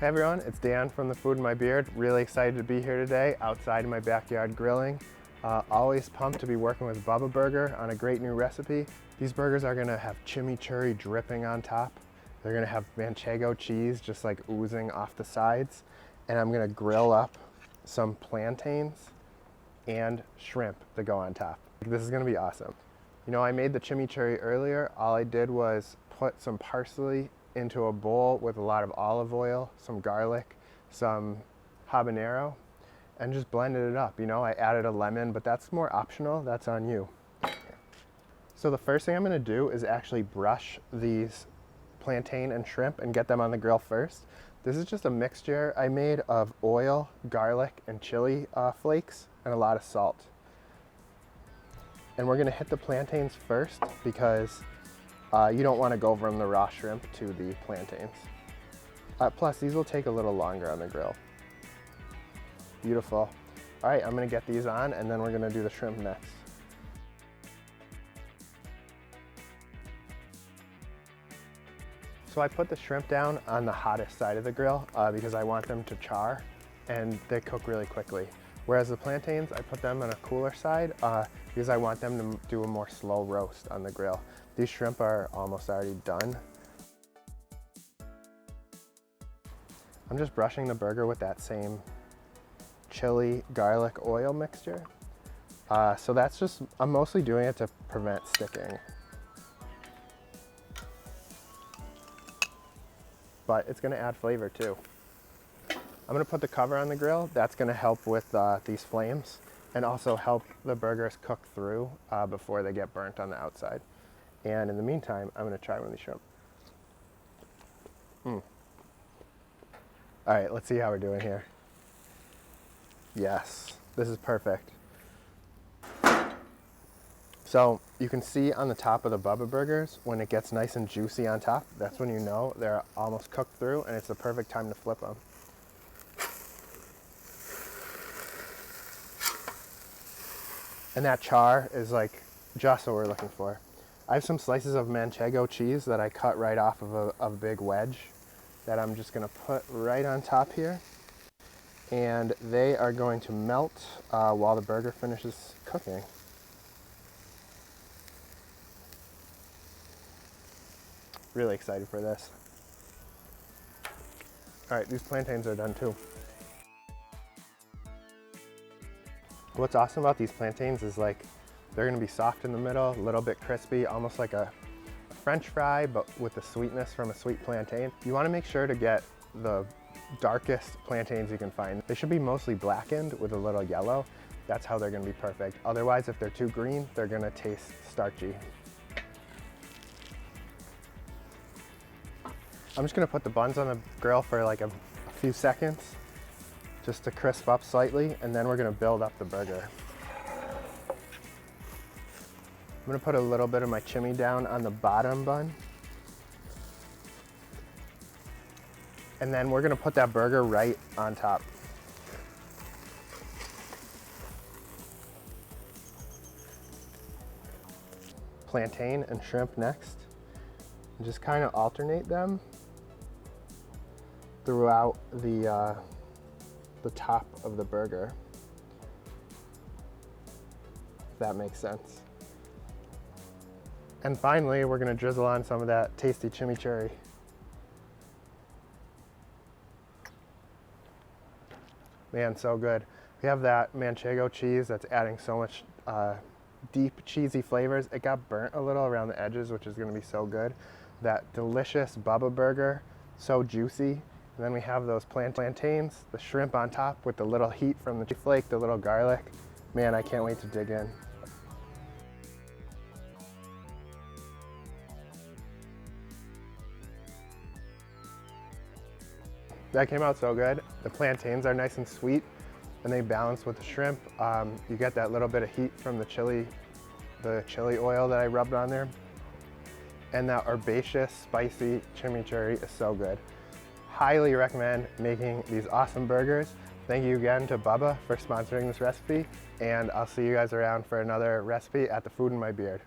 Hey everyone, it's Dan from The Food in My Beard. Really excited to be here today outside in my backyard grilling. Always pumped to be working with Bubba Burger on a great new recipe. These burgers are gonna have chimichurri dripping on top. They're gonna have manchego cheese just like oozing off the sides. And I'm gonna grill up some plantains and shrimp to go on top. This is gonna be awesome. You know, I made the chimichurri earlier. All I did was put some parsley into a bowl with a lot of olive oil, some garlic, some habanero, and just blended it up. You know, I added a lemon, but that's more optional. That's on you. So the first thing I'm gonna do is actually brush these plantain and shrimp and get them on the grill first. This is just a mixture I made of oil, garlic, and chili flakes, and a lot of salt. And we're gonna hit the plantains first because you don't want to go from the raw shrimp to the plantains. Plus, these will take a little longer on the grill. Beautiful. All right, I'm gonna get these on and then we're gonna do the shrimp next. So I put the shrimp down on the hottest side of the grill because I want them to char and they cook really quickly. Whereas the plantains, I put them on a cooler side because I want them to do a more slow roast on the grill. These shrimp are almost already done. I'm just brushing the burger with that same chili, garlic, oil mixture. So that's just, I'm mostly doing it to prevent sticking. But it's gonna add flavor too. I'm gonna put the cover on the grill. That's gonna help with these flames and also help the burgers cook through before they get burnt on the outside. And in the meantime, I'm gonna try one of these shrimp. All right, let's see how we're doing here. Yes, this is perfect. So you can see on the top of the Bubba burgers, when it gets nice and juicy on top, that's when you know they're almost cooked through and it's the perfect time to flip them. And that char is like just what we're looking for. I have some slices of manchego cheese that I cut right off of a big wedge that I'm just gonna put right on top here. And they are going to melt while the burger finishes cooking. Really excited for this. All right, these plantains are done too. What's awesome about these plantains is like they're gonna be soft in the middle, a little bit crispy, almost like a French fry, but with the sweetness from a sweet plantain. You wanna make sure to get the darkest plantains you can find. They should be mostly blackened with a little yellow. That's how they're gonna be perfect. Otherwise, if they're too green, they're gonna taste starchy. I'm just gonna put the buns on the grill for like a few seconds just to crisp up slightly, and then we're gonna build up the burger. I'm gonna put a little bit of my chimmy down on the bottom bun. And then we're gonna put that burger right on top. Plantain and shrimp next. And just kind of alternate them throughout the top of the burger, if that makes sense. And finally, we're gonna drizzle on some of that tasty chimichurri. Man, so good. We have that manchego cheese that's adding so much deep cheesy flavors. It got burnt a little around the edges, which is gonna be so good. That delicious Bubba burger, so juicy. And then we have those plantains, the shrimp on top with the little heat from the flake, the little garlic. Man, I can't wait to dig in. That came out so good. The plantains are nice and sweet and they balance with the shrimp. You get that little bit of heat from the chili oil that I rubbed on there. And that herbaceous, spicy chimichurri is so good. Highly recommend making these awesome burgers. Thank you again to Bubba for sponsoring this recipe, and I'll see you guys around for another recipe at The Food in My Beard.